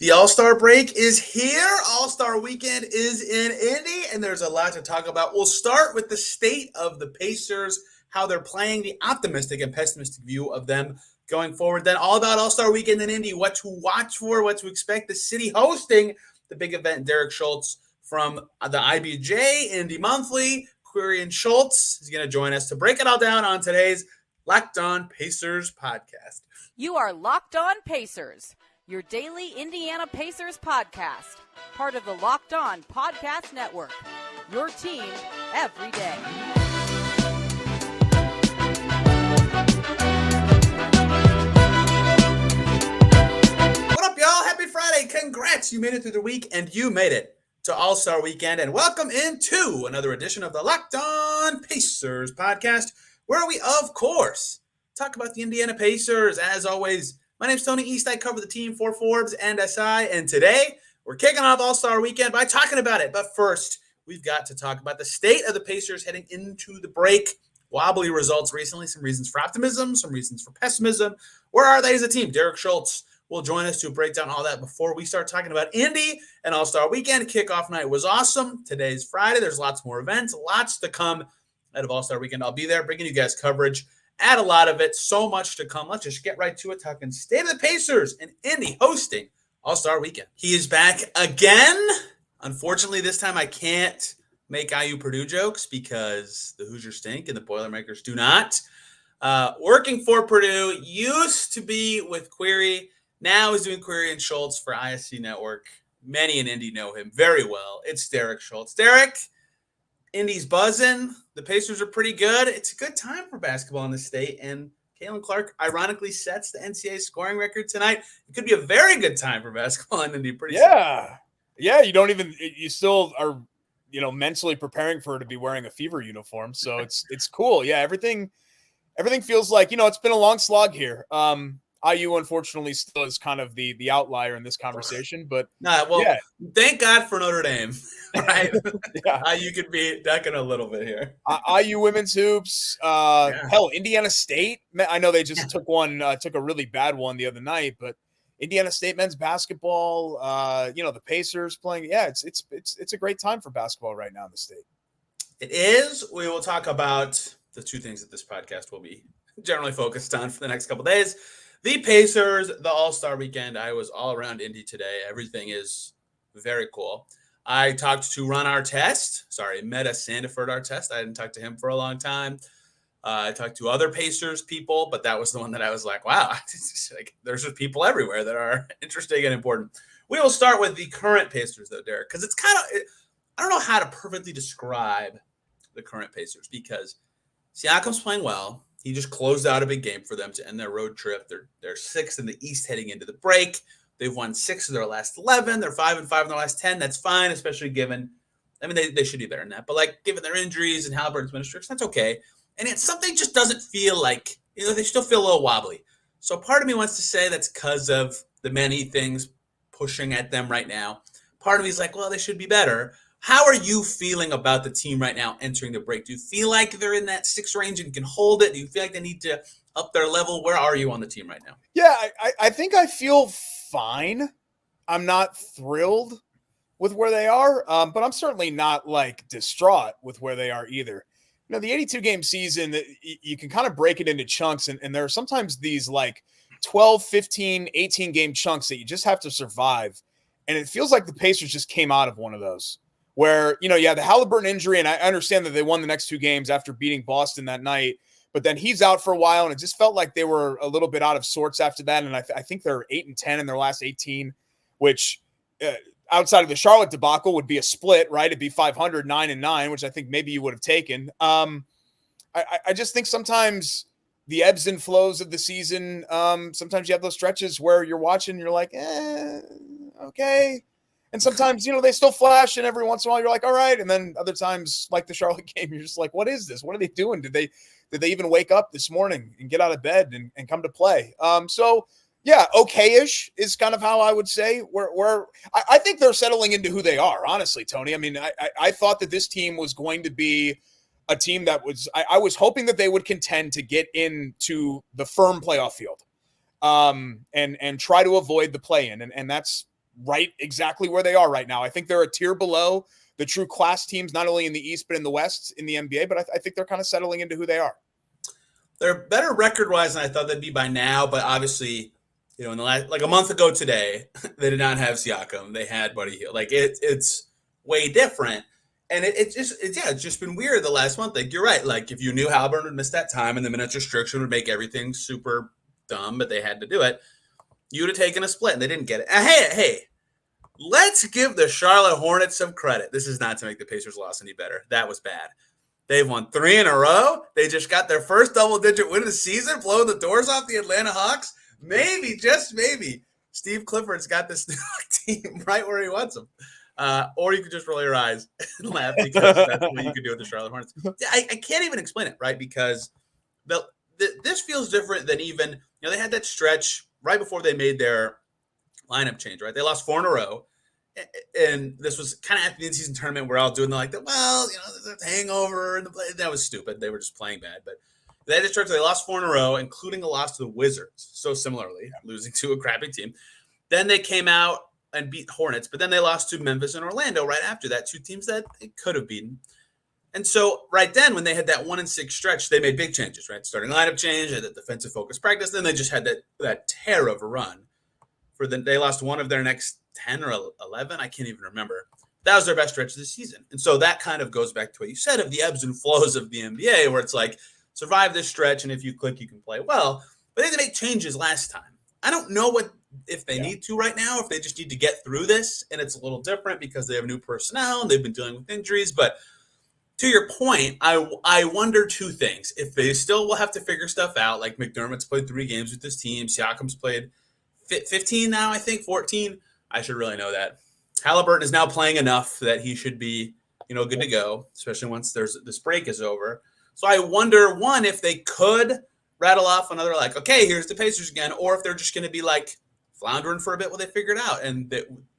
The All-Star break is here. All-Star weekend is in Indy, and there's a lot to talk about. We'll start with the state of the Pacers, how they're playing, the optimistic and pessimistic view of them going forward. Then all about All-Star weekend in Indy, what to watch for, what to expect. The city hosting the big event. Derek Schultz from the IBJ, Indy Monthly, Query and Schultz is going to join us to break it all down on today's Locked On Pacers podcast. You are Locked On Pacers, your daily Indiana Pacers podcast, part of the Locked On Podcast Network, your team every day. What up, y'all? Happy Friday. Congrats. You made it through the week, and you made it to All-Star Weekend. And welcome into another edition of the Locked On Pacers podcast, where we, of course, talk about the Indiana Pacers. As always, my name's Tony East. I cover the team for Forbes and SI. And today, we're kicking off All-Star Weekend by talking about it. But first, we've got to talk about the state of the Pacers heading into the break. Wobbly results recently. Some reasons for optimism, some reasons for pessimism. Where are they as a team? Derek Schultz will join us to break down all that before we start talking about Indy and All-Star Weekend. Kickoff night was awesome. Today's Friday. There's lots more events, lots to come out of All-Star Weekend. I'll be there bringing you guys coverage. Add a lot of it. So much to come. Let's just get right to it. Talking State of the Pacers and Indy hosting All-Star Weekend. He is back again. Unfortunately, this time I can't make IU Purdue jokes because the Hoosiers stink and the Boilermakers do not. Working for Purdue, used to be with Query. Now is doing Query and Schultz for ISC Network. Many in Indy know him very well. It's Derek Schultz. Derek, Indy's buzzing. The Pacers are pretty good. It's a good time for basketball in the state. And Caitlin Clark ironically sets the NCAA scoring record tonight. It could be a very good time for basketball in Indy. Pretty soon. Yeah. You still are, mentally preparing for her to be wearing a Fever uniform. So it's cool. Yeah. Everything feels like, it's been a long slog here. IU, unfortunately, still is kind of the outlier in this conversation, but thank God for Notre Dame, right? IU could be ducking a little bit here. IU women's hoops, hell, Indiana State. I know they just took a really bad one the other night, but Indiana State men's basketball, the Pacers playing. Yeah, it's a great time for basketball right now in the state. It is. We will talk about the two things that this podcast will be generally focused on for the next couple of days. The Pacers, the All-Star Weekend. I was all around Indy today. Everything is very cool. I talked to Meta Sandiford Artest. I didn't talk to him for a long time. I talked to other Pacers people, but that was the one that I was like, wow, there's just people everywhere that are interesting and important. We will start with the current Pacers, though, Derek, because it's I don't know how to perfectly describe the current Pacers because Siakam's playing well. He just closed out a big game for them to end their road trip. They're 6th in the East heading into the break. They've won 6 of their last 11. They're 5-5 in their last 10. That's fine, especially given, they should be better than that. But given their injuries and Haliburton's been strict, that's okay. And it's something just doesn't feel like, they still feel a little wobbly. So part of me wants to say that's because of the many things pushing at them right now. Part of me is like, well, they should be better. How are you feeling about the team right now entering the break? Do you feel like they're in that 6 range and can hold it? Do you feel like they need to up their level? Where are you on the team right now? Yeah, I think I feel fine. I'm not thrilled with where they are, but I'm certainly not distraught with where they are either. The 82-game season, you can kind of break it into chunks, and there are sometimes these 12, 15, 18-game chunks that you just have to survive. And it feels like the Pacers just came out of one of those. Where, the Haliburton injury, and I understand that they won the next 2 games after beating Boston that night, but then he's out for a while, and it just felt like they were a little bit out of sorts after that, and I think they're 8-10 in their last 18, which outside of the Charlotte debacle would be a split, right? It'd be 500, 9-9, which I think maybe you would have taken. I just think sometimes the ebbs and flows of the season, sometimes you have those stretches where you're watching, you're like, okay. And sometimes, they still flash, and every once in a while you're like, all right. And then other times, like the Charlotte game, you're just like, what is this? What are they doing? Did they even wake up this morning and get out of bed and come to play? So yeah, okay-ish is kind of how I would say where I think they're settling into who they are, honestly, Tony. I thought that this team was going to be a team that I was hoping that they would contend to get into the firm playoff field and try to avoid the play-in. And that's right exactly where they are right now. I think they're a tier below the true class teams, not only in the East, but in the West in the NBA. But I think they're kind of settling into who they are. They're better record-wise than I thought they'd be by now, but obviously, in the last, like a month ago today, they did not have Siakam. They had Buddy Hield. Like it's way different. And it's just been weird the last month. Like, you're right. Like, if you knew Haliburton would miss that time and the minutes restriction would make everything super dumb, but they had to do it, you would have taken a split, and they didn't get it. Hey, let's give the Charlotte Hornets some credit. This is not to make the Pacers loss any better. That was bad. They've won 3 in a row. They just got their first double-digit win of the season, blowing the doors off the Atlanta Hawks. Maybe, just maybe, Steve Clifford's got this team right where he wants them. Or you could just roll your eyes and laugh because that's what you could do with the Charlotte Hornets. I can't even explain it, right? Because this feels different than even, they had that stretch right before they made their lineup change, right? They lost 4 in a row. And this was kind of at the in-season tournament where all doing like, there's a hangover. And that was stupid. They were just playing bad. But they had this stretch, they lost 4 in a row, including a loss to the Wizards. So similarly, losing to a crappy team. Then they came out and beat Hornets, but then they lost to Memphis and Orlando right after that, 2 teams that they could have beaten. And so right then, when they had that 1-6 stretch, they made big changes, right? Starting lineup change, and the defensive focus practice. Then they just had that tear of a run. They lost 1 of their next 10 or 11. I can't even remember. That was their best stretch of the season. And so that kind of goes back to what you said of the ebbs and flows of the NBA, where it's like, survive this stretch, and if you click, you can play well. But they had to make changes last time. I don't know if they need to right now, if they just need to get through this, and it's a little different because they have new personnel and they've been dealing with injuries. But to your point, I wonder 2 things. If they still will have to figure stuff out, like McDermott's played 3 games with this team, Siakam's played 15 now, I think, 14. I should really know that. Haliburton is now playing enough that he should be, good to go, especially once this break is over. So I wonder, 1, if they could rattle off another, like, okay, here's the Pacers again, or if they're just going to be like floundering for a bit while they figure it out. And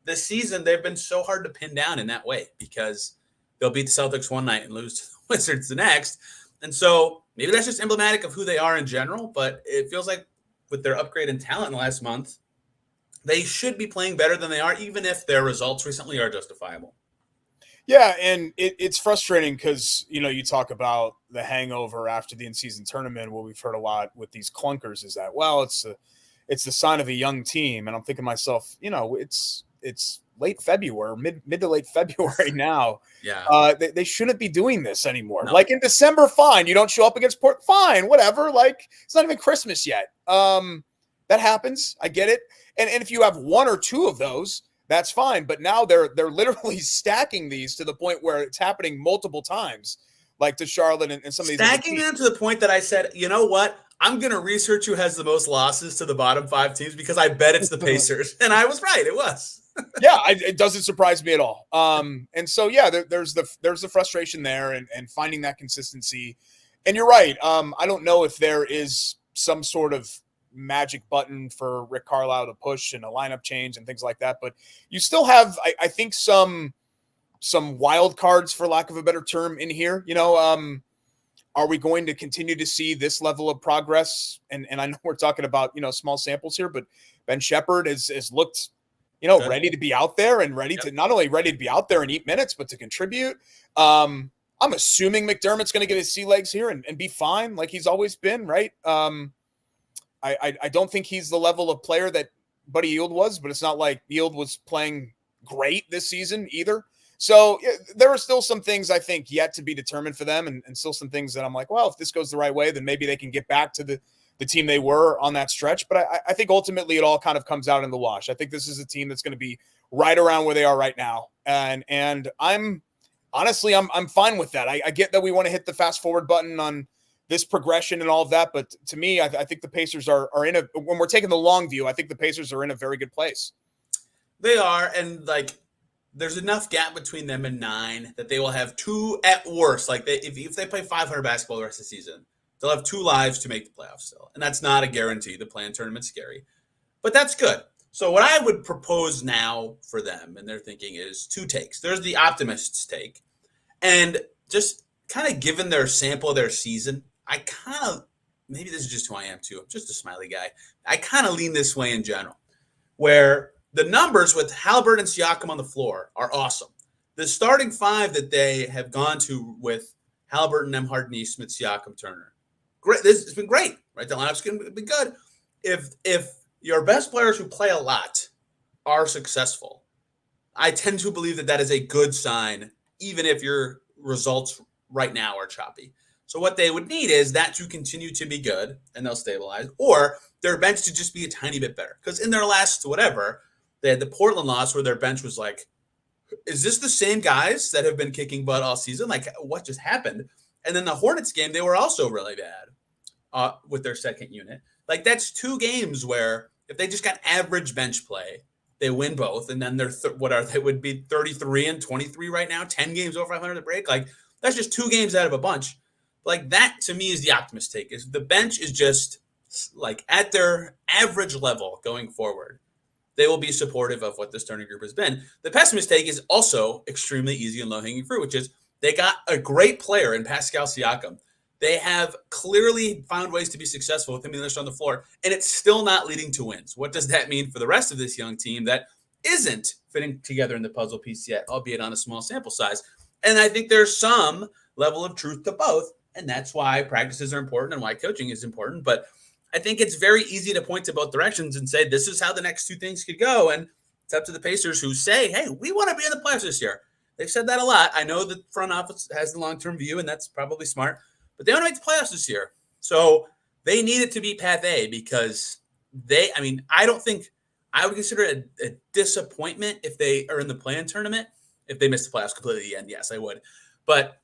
this season, they've been so hard to pin down in that way because they'll beat the Celtics one night and lose to the Wizards the next. And so maybe that's just emblematic of who they are in general, but it feels like with their upgrade in talent in the last month, they should be playing better than they are, even if their results recently are justifiable. Yeah, and it's frustrating because, you talk about the hangover after the in-season tournament. What we've heard a lot with these clunkers is that, well, it's the sign of a young team. And I'm thinking to myself, it's late February, mid to late February now. Yeah. They shouldn't be doing this anymore. No. Like in December, fine. You don't show up against Port, fine, whatever. Like, it's not even Christmas yet. That happens. I get it. And if you have 1 or 2 of those, that's fine. But now they're literally stacking these to the point where it's happening multiple times, like to Charlotte and some of these. Stacking them to the point that I said, you know what? I'm going to research who has the most losses to the bottom 5 teams because I bet it's the Pacers. And I was right. It was. Yeah, it doesn't surprise me at all. And so, yeah, there's the frustration there and finding that consistency. And you're right. I don't know if there is some sort of magic button for Rick Carlisle to push and a lineup change and things like that. But you still have, I think, some wild cards, for lack of a better term, in here. Are we going to continue to see this level of progress? And I know we're talking about, small samples here, but Ben Shepherd has looked, ready to be out there and ready to not only ready to be out there and eat minutes, but to contribute. I'm assuming McDermott's going to get his sea legs here and be fine like he's always been, right? I don't think he's the level of player that Buddy Hield was, but it's not like Hield was playing great this season either. So there are still some things I think yet to be determined for them and still some things that I'm like, well, if this goes the right way, then maybe they can get back to the team they were on that stretch. But I think ultimately it all kind of comes out in the wash. I think this is a team that's going to be right around where they are right now. And I'm honestly, I'm fine with that. I get that we want to hit the fast forward button on this progression and all of that. But to me, I think the Pacers are in when we're taking the long view, I think the Pacers are in a very good place. They are. And there's enough gap between them and 9 that they will have 2 at worst. Like if they play 500 basketball the rest of the season, they'll have 2 lives to make the playoffs still. And that's not a guarantee. The play-in tournament's scary, but that's good. So what I would propose now for them and their thinking is 2 takes. There's the optimist's take, and just kind of given their sample of their season, I kind of, maybe this is just who I am too. I'm just a smiley guy. I kind of lean this way in general, where the numbers with Haliburton and Siakam on the floor are awesome. The starting five that they have gone to with Haliburton, Nembhard, Smith, Siakam, Turner. Great. This has been great, right? The lineup's going to be good. If your best players who play a lot are successful, I tend to believe that is a good sign, even if your results right now are choppy. So what they would need is that to continue to be good, and they'll stabilize, or their bench to just be a tiny bit better. Because in their last whatever, they had the Portland loss where their bench was like, is this the same guys that have been kicking butt all season? Like, what just happened? And then the Hornets game, they were also really bad with their second unit. Like, that's two games where if they just got average bench play, they win both. And then they would be 33 and 23 right now, 10 games over 500 to break. Like, that's just two games out of a bunch. Like, that to me is the optimist take, is the bench is just like at their average level going forward. They will be supportive of what this starting group has been. The pessimist take is also extremely easy and low-hanging fruit, which is they got a great player in Pascal Siakam. They have clearly found ways to be successful with him on the floor, and it's still not leading to wins. What does that mean for the rest of this young team that isn't fitting together in the puzzle piece yet, albeit on a small sample size? And I think there's some level of truth to both, and that's why practices are important and why coaching is important. But I think it's very easy to point to both directions and say, this is how the next two things could go. And it's up to the Pacers who say, hey, we want to be in the playoffs this year. They've said that a lot. I know the front office has the long-term view, and that's probably smart. But they want to make the playoffs this year. So they need it to be Path A because I don't think I would consider it a disappointment if they are in the play-in tournament. If they miss the playoffs completely at the end, yes, I would. But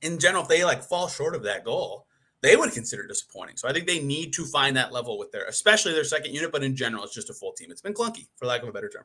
in general, if they fall short of that goal, they would consider it disappointing. So I think they need to find that level with especially their second unit, but in general, it's just a full team. It's been clunky, for lack of a better term.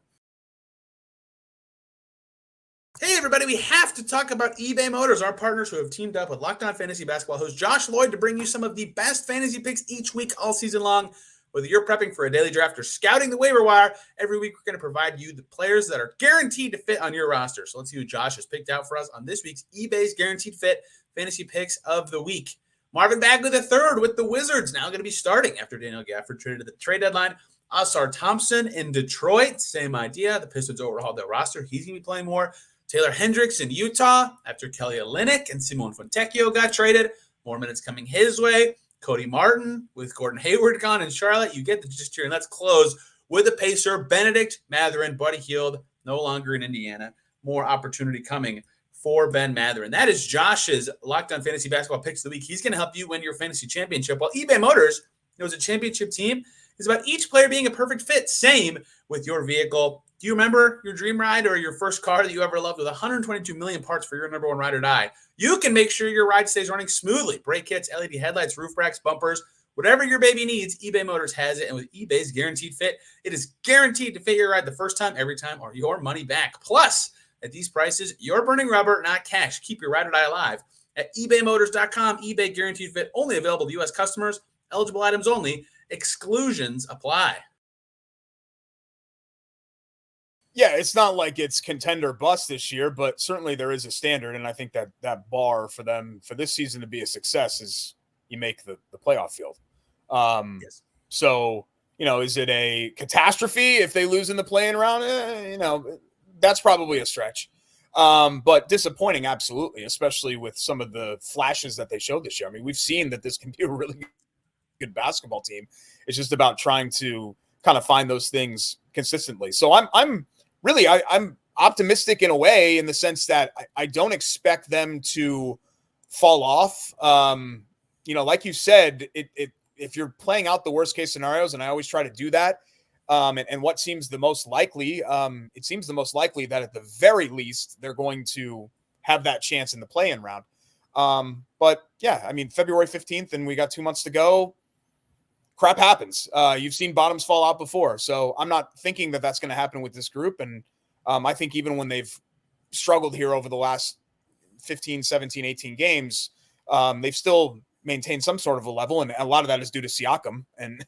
Hey, everybody, we have to talk about eBay Motors, our partners who have teamed up with Locked On Fantasy Basketball host Josh Lloyd to bring you some of the best fantasy picks each week all season long. Whether you're prepping for a daily draft or scouting the waiver wire, every week we're going to provide you the players that are guaranteed to fit on your roster. So let's see who Josh has picked out for us on this week's eBay's Guaranteed Fit Fantasy Picks of the Week. Marvin Bagley III with the Wizards, now going to be starting after Daniel Gafford traded at the trade deadline. Asar Thompson in Detroit, same idea. The Pistons overhauled their roster. He's going to be playing more. Taylor Hendricks in Utah after Kelly Olynyk and Simone Fontecchio got traded. More minutes coming his way. Cody Martin with Gordon Hayward gone in Charlotte. You get the gist here. And let's close with a Pacer. Bennedict, Mathurin, Buddy Hield, no longer in Indiana. More opportunity coming for Ben Mathurin. That is Josh's Locked On Fantasy Basketball Picks of the Week. He's going to help you win your fantasy championship. While eBay Motors knows a championship team is about each player being a perfect fit. Same with your vehicle. Do you remember your dream ride or your first car that you ever loved with 122 million parts for your number one ride or die? You can make sure your ride stays running smoothly. Brake kits, LED headlights, roof racks, bumpers, whatever your baby needs, eBay Motors has it. And with eBay's Guaranteed Fit, it is guaranteed to fit your ride the first time, every time, or your money back. Plus, at these prices, you're burning rubber, not cash. Keep your ride or die alive. At ebaymotors.com, eBay Guaranteed Fit, only available to U.S. customers. Eligible items only. Exclusions apply. Yeah, it's not like it's contender bust this year, but certainly there is a standard. And I think that bar for them for this season to be a success is you make the playoff field. Yes. So, is it a catastrophe if they lose in the play-in round? That's probably a stretch. But disappointing, absolutely, especially with some of the flashes that they showed this year. I mean, we've seen that this can be a really good basketball team. It's just about trying to kind of find those things consistently. So I'm optimistic in a way, in the sense that I don't expect them to fall off. Like you said, if you're playing out the worst case scenarios, and I always try to do that, and what seems the most likely, it seems the most likely that at the very least they're going to have that chance in the play-in round. But yeah, I mean, February 15th, and we got 2 months to go. Crap happens. You've seen bottoms fall out before. So I'm not thinking that that's going to happen with this group. And I think even when they've struggled here over the last 15, 17, 18 games, they've still maintained some sort of a level. And a lot of that is due to Siakam and,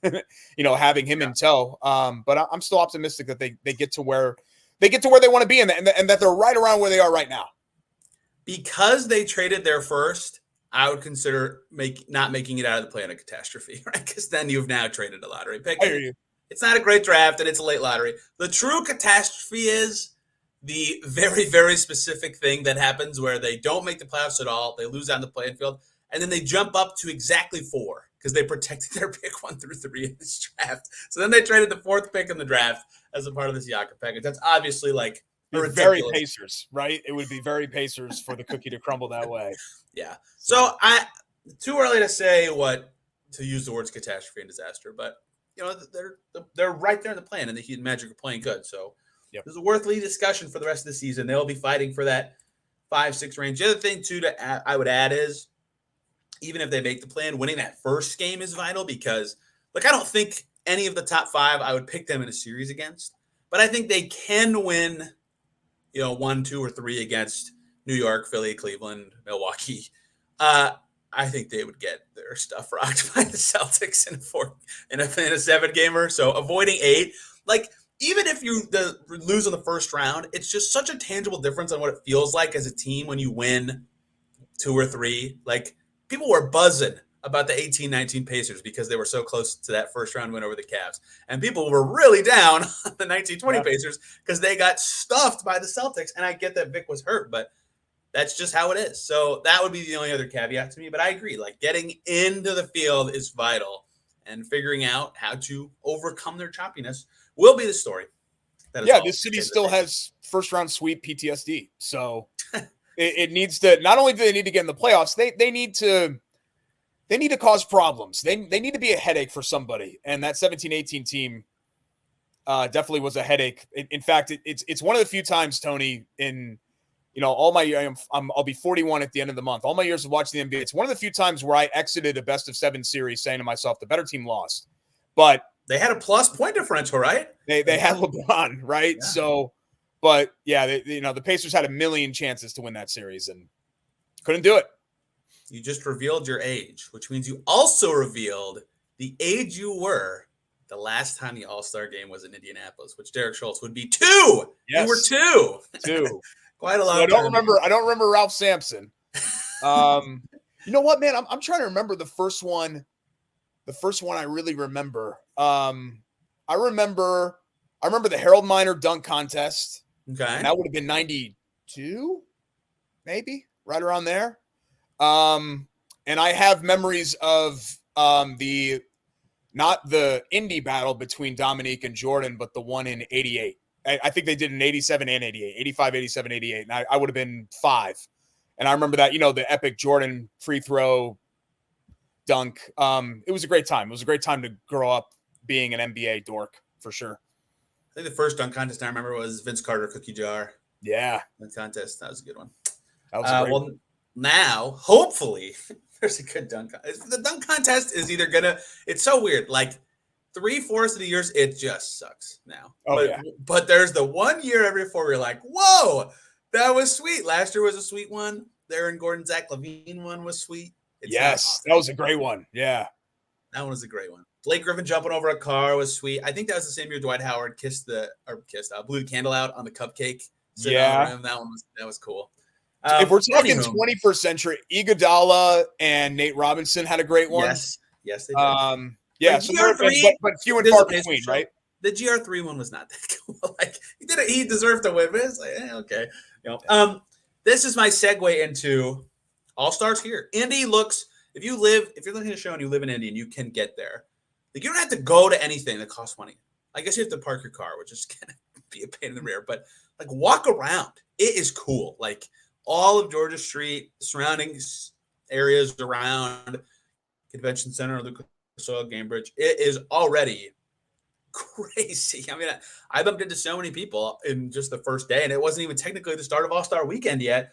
having him in tow. But I'm still optimistic that they get to where they want to be and that they're right around where they are right now. Because they traded their first, I would consider not making it out of the play in a catastrophe, right? Because then you've now traded a lottery pick. I hear you. It's not a great draft, and it's a late lottery. The true catastrophe is the very, very specific thing that happens where they don't make the playoffs at all. They lose out on the playing field, and then they jump up to exactly 4 because they protected their pick 1 through 3 in this draft. So then they traded the 4th pick in the draft as a part of the Siakam package. That's obviously like very Pacers, right? It would be very Pacers for the cookie to crumble that way. Yeah. So too early to say to use the words catastrophe and disaster, but they're right there in the plan, and the Heat and Magic are playing good. So there's a worthy discussion for the rest of the season. They'll be fighting for that 5-6 range. The other thing too I would add is, even if they make the plan, winning that first game is vital because, I don't think any of the top 5 I would pick them in a series against, but I think they can win, 1, 2, or 3 against New York, Philly, Cleveland, Milwaukee. I think they would get their stuff rocked by the Celtics in a 7-gamer. So avoiding 8, even if you lose in the first round, it's just such a tangible difference on what it feels like as a team when you win 2 or 3. People were buzzing about the 18-19 Pacers because they were so close to that first round win over the Cavs. And people were really down on the 19-20 Pacers because they got stuffed by the Celtics. And I get that Vic was hurt, but that's just how it is. So that would be the only other caveat to me. But I agree, getting into the field is vital, and figuring out how to overcome their choppiness will be the story. This city still has first-round sweep PTSD. So it needs to – not only do they need to get in the playoffs, they need to cause problems. They need to be a headache for somebody. And that 17-18 team definitely was a headache. In fact, it's one of the few times, Tony, in – all my I'll be 41 at the end of the month. All my years of watching the NBA, it's one of the few times where I exited a best of 7 series saying to myself, the better team lost. But they had a plus point differential, right? They had LeBron, right? Yeah. So, but yeah, the Pacers had a million chances to win that series and couldn't do it. You just revealed your age, which means you also revealed the age you were the last time the All-Star game was in Indianapolis, which Derek Schultz would be 2. Yes. You were 2. Quite a lot. So I don't remember Ralph Sampson. You know what, man? I'm trying to remember the first one. The first one I really remember. I remember the Harold Miner dunk contest. Okay. And that would have been 92, maybe, right around there. And I have memories of not the Indy battle between Dominique and Jordan, but the one in 88. I think they did in 87 and 88, 85, 87, 88. And I would have been 5. And I remember that, the epic Jordan free throw dunk. It was a great time. It was a great time to grow up being an NBA dork, for sure. I think the first dunk contest I remember was Vince Carter cookie jar. Yeah. Dunk contest. That was a good one. That was a great one. Now, hopefully, there's a good dunk contest. The dunk contest is either it's so weird. 3/4 of the years, it just sucks now. But there's the 1 year every 4 where you're like, whoa, that was sweet. Last year was a sweet one. The Aaron Gordon, Zach LaVine one was sweet. Yes, that was a great one. Yeah. That one was a great one. Blake Griffin jumping over a car was sweet. I think that was the same year Dwight Howard blew the candle out on the cupcake. Yeah. That was cool. If we're talking 21st century, Iguodala and Nate Robinson had a great one. Yes, they did. Yeah, so but few and far between, right? The GR3 one was not that cool. He deserved to win, but it's okay. This is my segue into All-Stars here. Indy looks, if you're looking at a show and you live in Indy and you can get there, you don't have to go to anything that costs money. I guess you have to park your car, which is gonna be a pain in the rear, but walk around. It is cool. All of Georgia Street, surrounding areas around Convention Center, Lucas Oil, Gamebridge, it is already crazy. I mean, I bumped into so many people in just the first day, and it wasn't even technically the start of All-Star Weekend yet.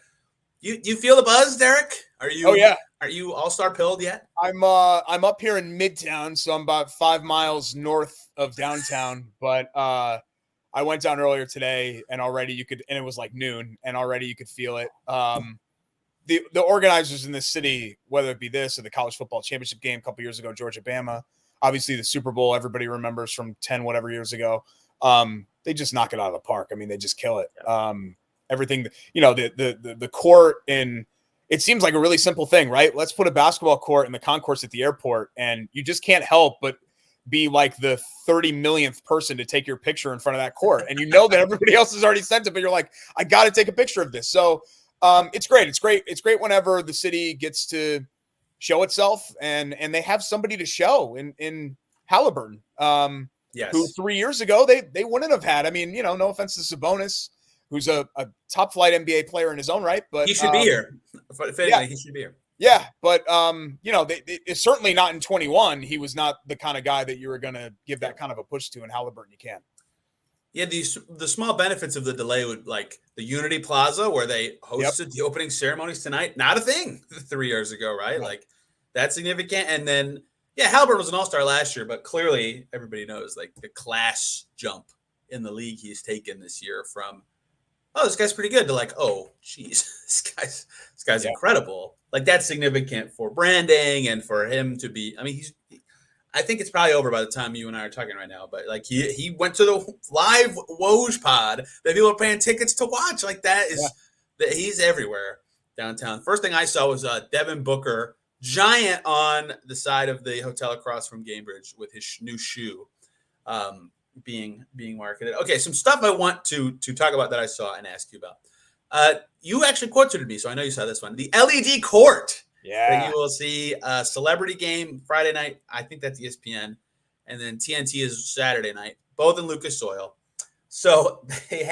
You feel the buzz, Derek? Are you? Oh yeah. Are you All-Star pilled yet? I'm up here in Midtown, so I'm about 5 miles north of downtown. But I went down earlier today, and already it was noon, and already you could feel it. The organizers in this city, whether it be this or the college football championship game a couple years ago, Georgia, Bama, obviously the Super Bowl, everybody remembers from 10 whatever years ago. They just knock it out of the park. I mean, they just kill it. Everything, the court it seems like a really simple thing, right? Let's put a basketball court in the concourse at the airport, and you just can't help but be like the 30 millionth person to take your picture in front of that court. And you know that everybody else has already sent it, but you're like, I got to take a picture of this. So it's great. It's great. It's great whenever the city gets to show itself and they have somebody to show in Haliburton, Yes. who 3 years ago they wouldn't have had. I mean, no offense to Sabonis, who's a top flight NBA player in his own right, but he should be here. Yeah. He should be here. Yeah, but it's certainly not in 21. He was not the kind of guy that you were going to give that kind of a push to. In Haliburton, you can. Yeah, the small benefits of the delay would, like the Unity Plaza where they hosted the opening ceremonies tonight. Not a thing 3 years ago, right? Like that's significant. And then Haliburton was an all-star last year, but clearly everybody knows like the class jump in the league he's taken this year from, oh, this guy's pretty good, to like, oh, geez, this guy's incredible. Like that's significant for branding and for him to be. I mean, I think it's probably over by the time you and I are talking right now. But like he went to the live Woj pod that people are paying tickets to watch. Like that is that he's everywhere downtown. First thing I saw was Devin Booker, giant on the side of the hotel across from Gamebridge with his new shoe being marketed. Okay, some stuff I want to talk about that I saw and ask you about. You actually quoted me, so I know you saw this one. The LED court that you will see a celebrity game Friday night. I think that's ESPN. And then TNT is Saturday night, both in Lucas Oil. So they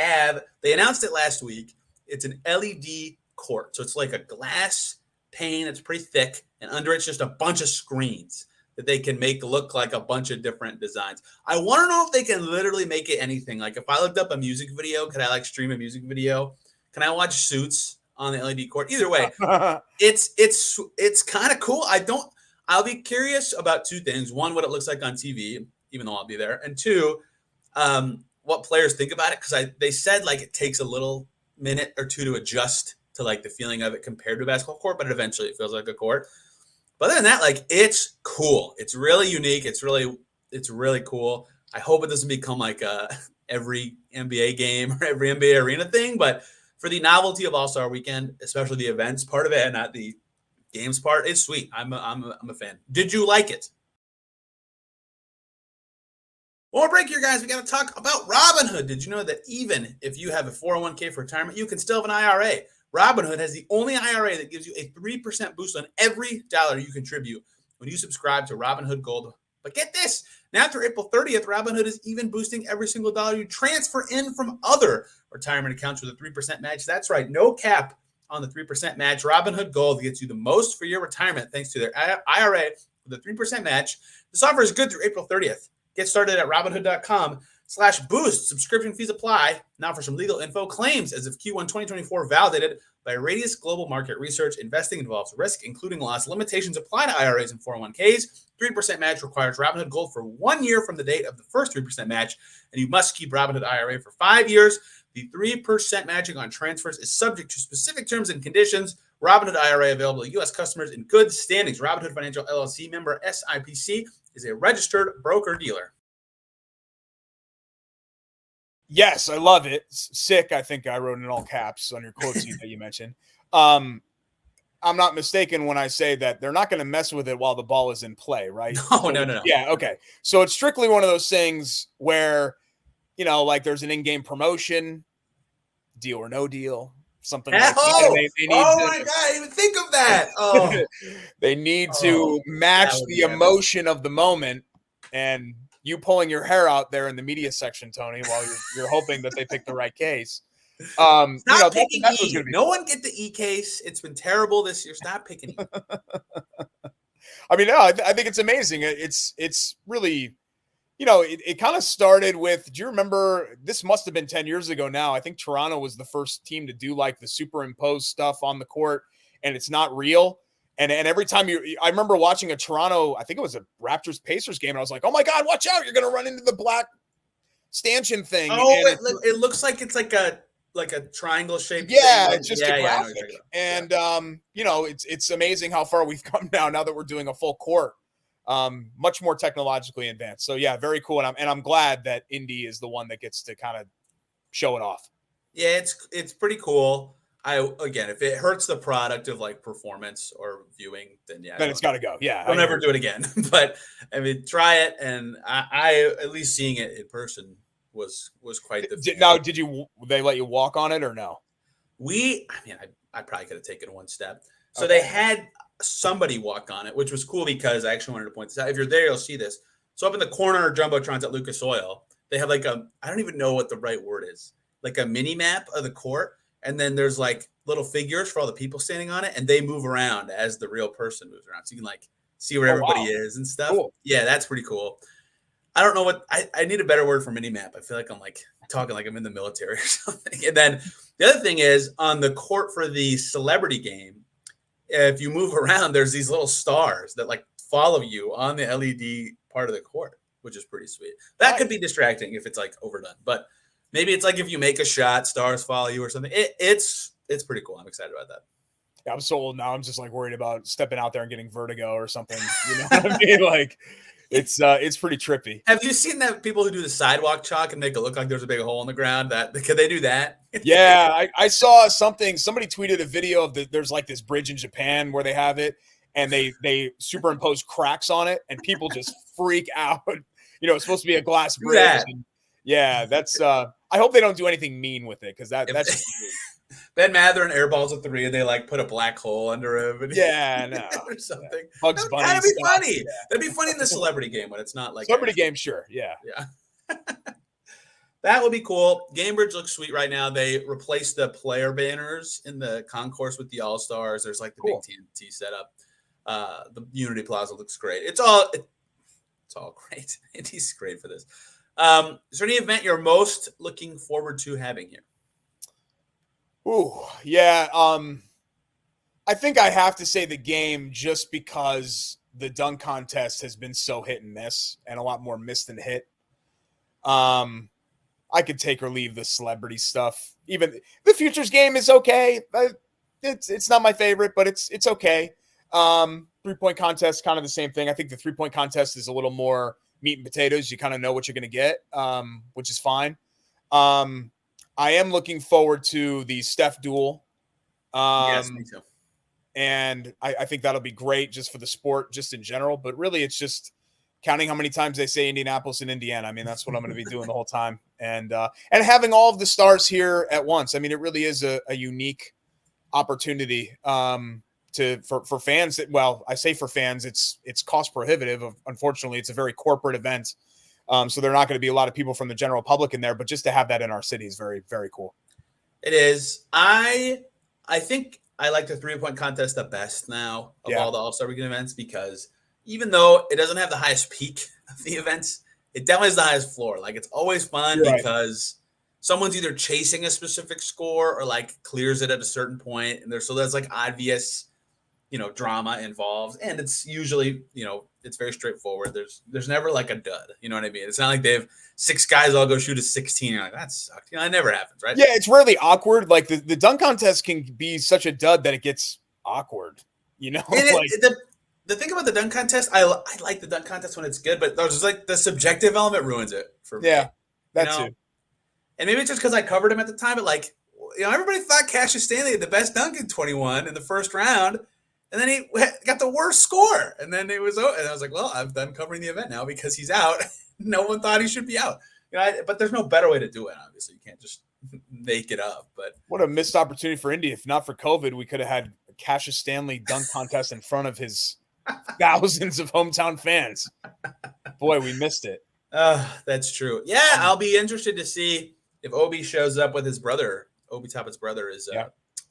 announced it last week. It's an LED court. So it's like a glass pane. It's pretty thick. And under it's just a bunch of screens that they can make look like a bunch of different designs. I want to know if they can literally make it anything. Like if I looked up a music video, could I like stream a music video? Can I watch Suits on the LED court? Either way, it's kind of cool. I'll be curious about two things. One, what it looks like on TV, even though I'll be there. And two, what players think about it. Because they said like it takes a little minute or two to adjust to like the feeling of it compared to a basketball court, but eventually it feels like a court. But other than that, like it's cool. It's really unique. It's really cool. I hope it doesn't become like every NBA game or every NBA arena thing, but for the novelty of All-Star Weekend, especially the events part of it and not the games part, it's sweet. I'm a fan. Did you like it? One more break here, guys. We got to talk about Robinhood. Did you know that even if you have a 401k for retirement, you can still have an IRA? Robinhood has the only IRA that gives you a 3% boost on every dollar you contribute when you subscribe to Robinhood Gold. But get this, now through April 30th, Robinhood is even boosting every single dollar you transfer in from other retirement accounts with a 3% match. That's right, no cap on the 3% match. Robinhood Gold gets you the most for your retirement thanks to their IRA with a 3% match. This offer is good through April 30th. Get started at Robinhood.com/boost. Subscription fees apply. Now for some legal info. Claims as of Q1 2024 validated by Radius Global Market Research. Investing involves risk, including loss. Limitations apply to IRAs and 401ks. 3% match requires Robinhood Gold for 1 year from the date of the first 3% match, and you must keep Robinhood IRA for 5 years. The 3% matching on transfers is subject to specific terms and conditions. Robinhood IRA available to U.S. customers in good standings. Robinhood Financial LLC member SIPC is a registered broker-dealer. Yes, I love it. Sick, I think I wrote in all caps on your quote sheet that you mentioned. I'm not mistaken when I say that they're not going to mess with it while the ball is in play, right? No. Yeah, okay. So it's strictly one of those things where, like there's an in-game promotion, deal or no deal, something like that. They need my God, I didn't even think of that. Oh. They need to match the emotion of the moment, and you pulling your hair out there in the media section, Tony, while you're hoping that they pick the right case. Stop picking E. No one get the E case. It's been terrible this year. Stop picking E. I mean, no, I think it's amazing. It's really, it kind of started with, do you remember, this must have been 10 years ago now. I think Toronto was the first team to do like the superimposed stuff on the court, and it's not real. And every time I remember watching a Toronto, I think it was a Raptors Pacers game, and I was like, oh my God, watch out. You're going to run into the black stanchion thing. Oh, it looks like it's like a triangle shaped thing. It's just a graphic. And it's amazing how far we've come now that we're doing a full court. Much more technologically advanced. So yeah, very cool. And I'm glad that Indy is the one that gets to kind of show it off. Yeah, it's pretty cool. if it hurts the product of like performance or viewing, then Then it's got to go. Yeah. Don't ever do it again. But I mean, try it. And I at least seeing it in person was quite the feeling. Now, they let you walk on it or no? I probably could have taken one step. So They had somebody walk on it, which was cool because I actually wanted to point this out. If you're there, you'll see this. So up in the corner, Jumbotrons at Lucas Oil, they have like I don't even know what the right word is, like a mini map of the court. And then there's like little figures for all the people standing on it, and they move around as the real person moves around. So you can like see where everybody is and stuff. Cool. Yeah, that's pretty cool. I don't know what I need a better word for mini map. I feel like I'm like talking like I'm in the military or something. And then the other thing is on the court for the celebrity game, if you move around, there's these little stars that like follow you on the LED part of the court, which is pretty sweet. That could be distracting if it's like overdone, but maybe it's like if you make a shot, stars follow you or something. It's pretty cool. I'm excited about that. Yeah, I'm so old now. I'm just like worried about stepping out there and getting vertigo or something. You know what I mean? Like it's pretty trippy. Have you seen that people who do the sidewalk chalk and make it look like there's a big hole in the ground? Can they do that? Yeah, I saw something. Somebody tweeted a video of there's like this bridge in Japan where they have it, and they superimpose cracks on it, and people just freak out. You know, it's supposed to be a glass bridge. Yeah, that's. I hope they don't do anything mean with it because that's. Ben Mathurin airballs a three, and they like put a black hole under him. Or something. Yeah. Bugs Bunny. That'd be funny. Yeah. That'd be funny in the celebrity game when it's not like celebrity game. Sure. Yeah. That would be cool. Gamebridge looks sweet right now. They replaced the player banners in the concourse with the All-Stars. There's like the big TNT setup. The Unity Plaza looks great. It's all great. Indy's great for this. Is there any event you're most looking forward to having here? Ooh, yeah. I think I have to say the game just because the dunk contest has been so hit and miss, and a lot more miss than hit. I could take or leave the celebrity stuff. Even the futures game is okay. It's not my favorite, but it's okay. 3-point contest, kind of the same thing. I think the 3-point contest is a little more meat and potatoes. You kind of know what you're going to get, which is fine. I am looking forward to the Steph duel. Yes, me too. And I think that'll be great just for the sport, just in general. But really, it's just counting how many times they say Indianapolis and Indiana. I mean, that's what I'm going to be doing the whole time. And having all of the stars here at once. I mean, it really is a unique opportunity for fans. Well, I say for fans, it's cost prohibitive. Unfortunately, it's a very corporate event. So there are not going to be a lot of people from the general public in there, but just to have that in our city is very, very cool. It is. I think I like the 3-point contest the best now of all the All-Star Weekend events because even though it doesn't have the highest peak of the events, it definitely has the highest floor. Like it's always fun because someone's either chasing a specific score or like clears it at a certain point, and there's like obvious, drama involved, and it's usually, it's very straightforward. There's never like a dud. You know what I mean? It's not like they have 6 guys all go shoot a 16. You're like, that sucked. It never happens, right? Yeah, it's rarely awkward. Like the dunk contest can be such a dud that it gets awkward. The thing about the dunk contest, I like the dunk contest when it's good, but there's like the subjective element ruins it for me. Yeah, that too. And maybe it's just because I covered him at the time, but like, everybody thought Cassius Stanley had the best dunk in 21 in the first round. And then he got the worst score. And then it was, and I was like, well, I'm done covering the event now because he's out. No one thought he should be out. But there's no better way to do it, obviously. You can't just make it up. But what a missed opportunity for Indy. If not for COVID, we could have had a Cassius Stanley dunk contest in front of his thousands of hometown fans. Boy, we missed it. That's true. Yeah, I'll be interested to see if Obi shows up with his brother. Obi Toppin's brother is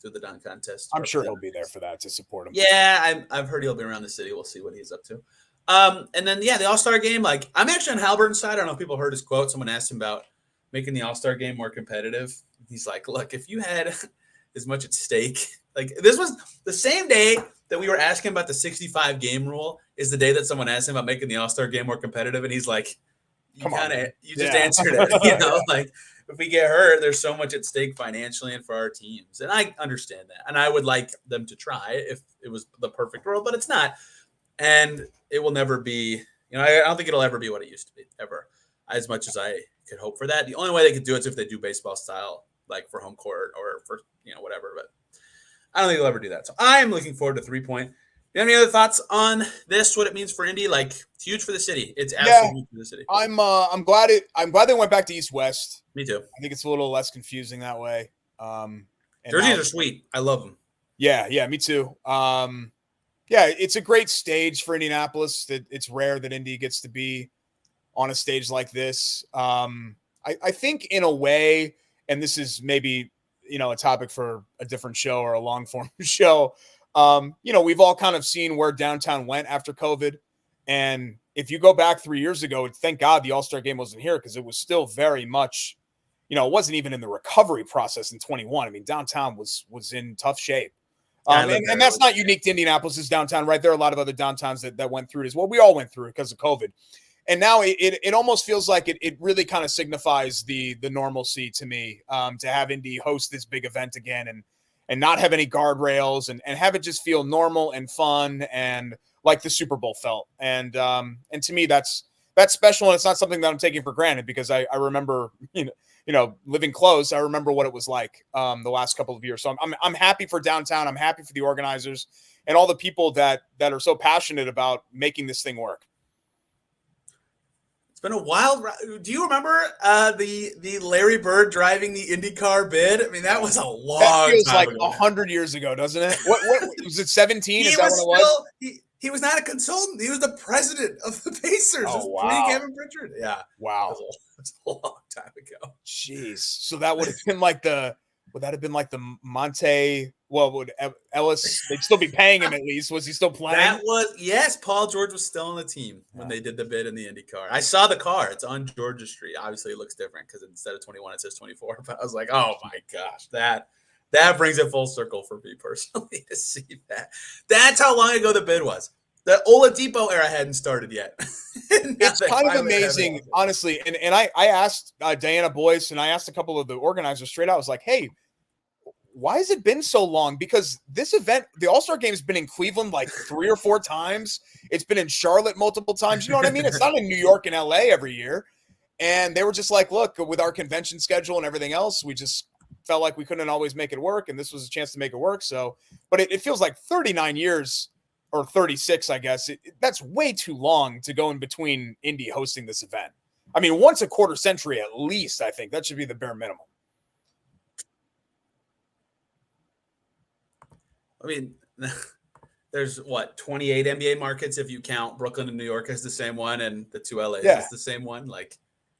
through the dunk contest. I'm sure he'll be there for that to support him. Yeah, I've heard he'll be around the city. We'll see what he's up to. And then, the All-Star game, like, I'm actually on Haliburton's side. I don't know if people heard his quote. Someone asked him about making the All-Star game more competitive. He's like, look, if you had as much at stake, like, this was the same day that we were asking about the 65 game rule is the day that someone asked him about making the All-Star game more competitive. And he's like, you just answered it, like, if we get hurt, there's so much at stake financially and for our teams. And I understand that. And I would like them to try if it was the perfect world, but it's not. And it will never be, I don't think it'll ever be what it used to be, ever, as much as I could hope for that. The only way they could do it is if they do baseball style like for home court or for whatever. But I don't think they'll ever do that. So I am looking forward to 3-point. You have any other thoughts on this? What it means for Indy? Like, it's huge for the city. It's absolutely huge for the city. I'm glad they went back to East West. Me too. I think it's a little less confusing that way. Jerseys are sweet. I love them. Yeah, me too. It's a great stage for Indianapolis. It's rare that Indy gets to be on a stage like this. I think in a way, and this is maybe a topic for a different show or a long form show. We've all kind of seen where downtown went after COVID. And if you go back 3 years ago, thank God the All-Star game wasn't here because it was still very much, it wasn't even in the recovery process in 21. I mean, downtown was in tough shape. And that's not unique to Indianapolis' downtown, right? There are a lot of other downtowns that went through it as well. We all went through it because of COVID. And now it almost feels like it really kind of signifies the normalcy to me to have Indy host this big event again and not have any guardrails and have it just feel normal and fun and like the Super Bowl felt. And to me, that's special. And it's not something that I'm taking for granted because I remember, living close. I remember what it was like the last couple of years. So I'm happy for downtown. I'm happy for the organizers and all the people that are so passionate about making this thing work. It's been a wild ride. Do you remember the Larry Bird driving the IndyCar bid? I mean, that was a long that feels time like ago. 100 years ago, doesn't it? What was it? 17? Is that what it was? He was not a consultant. He was the president of the Pacers. Oh, wow. Pre-Kevin Pritchard. Yeah. Wow. That's a long time ago. Jeez. So that would have been like the Monte. Well, would Ellis? They'd still be paying him at least. Was he still playing? Yes. Paul George was still on the team when they did the bid in the IndyCar. I saw the car. It's on Georgia Street. Obviously, it looks different because instead of 21, it says 24. But I was like, oh my gosh, that brings it full circle for me personally to see that. That's how long ago the bid was. The Oladipo era hadn't started yet. It's kind of amazing, honestly. And I asked Diana Boyce and I asked a couple of the organizers straight out. I was like, hey, why has it been so long? Because this event, the All-Star game has been in Cleveland like 3 or 4 times. It's been in Charlotte multiple times. You know what I mean? It's not in New York and LA every year. And they were just like, look, with our convention schedule and everything else, we just felt like we couldn't always make it work. And this was a chance to make it work. So, but it feels like 39 years or 36, I guess. That's way too long to go in between Indy hosting this event. I mean, once a quarter century at least, I think that should be the bare minimum. I mean, there's 28 NBA markets if you count Brooklyn and New York as the same one and the 2 LAs as the same one. Like,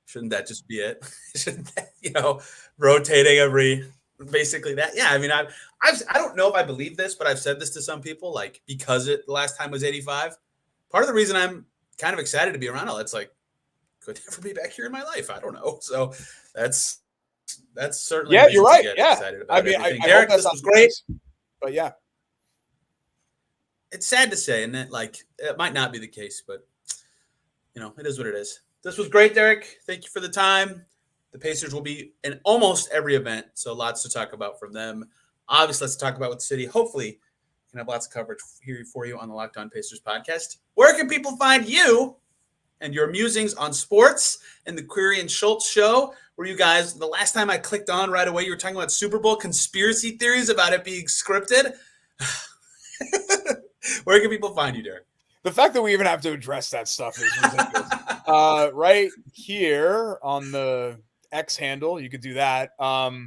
shouldn't that just be it? Shouldn't that, rotating every basically that? Yeah, I mean, I don't know if I believe this, but I've said this to some people, like, because the last time was 85. Part of the reason I'm kind of excited to be around all that's like, could never be back here in my life. I don't know. So that's certainly you're right. Yeah, excited about everything. I Derek, this was great. But yeah. It's sad to say, and that it might not be the case, but it is what it is. This was great, Derek. Thank you for the time. The Pacers will be in almost every event, so lots to talk about from them. Obviously, let's talk about with the city. Hopefully, we can have lots of coverage here for you on the Locked On Pacers podcast. Where can people find you and your musings on sports and the Query and Schultz show? Where you guys, the last time I clicked on right away, you were talking about Super Bowl conspiracy theories about it being scripted. Where can people find you, Derek? The fact that we even have to address that stuff is ridiculous. Right here on the X handle, you could do that. I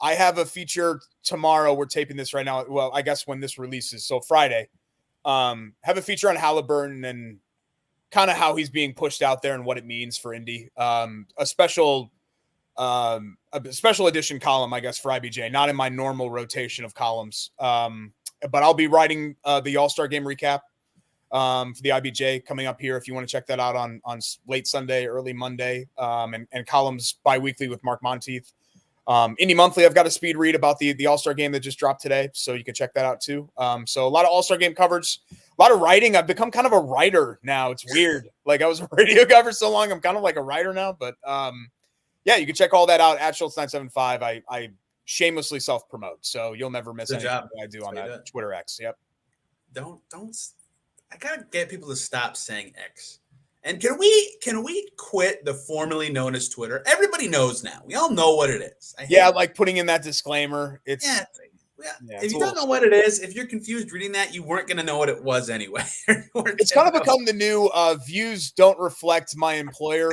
have a feature tomorrow. We're taping this right now. Well, I guess when this releases, so Friday. Have a feature on Haliburton and kind of how he's being pushed out there and what it means for Indy. A special edition column, I guess, for IBJ, not in my normal rotation of columns. But I'll be writing the All-Star game recap for the IBJ coming up here. If you want to check that out on late Sunday, early Monday, and columns bi-weekly with Mark Monteith. Indy Monthly, I've got a speed read about the All-Star game that just dropped today, so you can check that out too. So a lot of All-Star game coverage, a lot of writing. I've become kind of a writer now. It's weird. Like I was a radio guy for so long. I'm kind of like a writer now, but yeah, you can check all that out at Schultz975. I shamelessly self-promote, so you'll never miss anything I do on that Twitter X. Yep. Don't. I gotta get people to stop saying X. And can we quit the formerly known as Twitter? Everybody knows now. We all know what it is. Like putting in that disclaimer. It's if you don't know what it is, if you're confused reading that, you weren't going to know what it was anyway. It's kind of become the new views don't reflect my employer.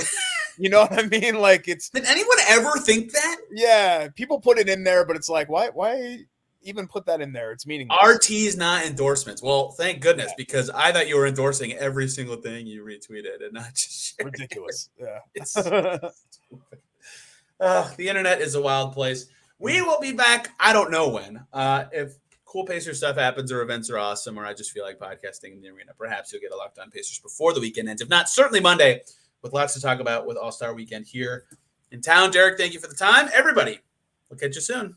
You know what I mean? Like Did anyone ever think that? Yeah, people put it in there, but it's like, why even put that in there? It's meaningless. RT's not endorsements. Well, thank goodness, because I thought you were endorsing every single thing you retweeted and not just sharing. Ridiculous. Yeah. It's the internet is a wild place. We will be back. I don't know when. If cool Pacer stuff happens or events are awesome, or I just feel like podcasting in the arena, perhaps you'll get a Locked On Pacers before the weekend ends. If not, certainly Monday, with lots to talk about with All-Star Weekend here in town. Derek, thank you for the time. Everybody, we'll catch you soon.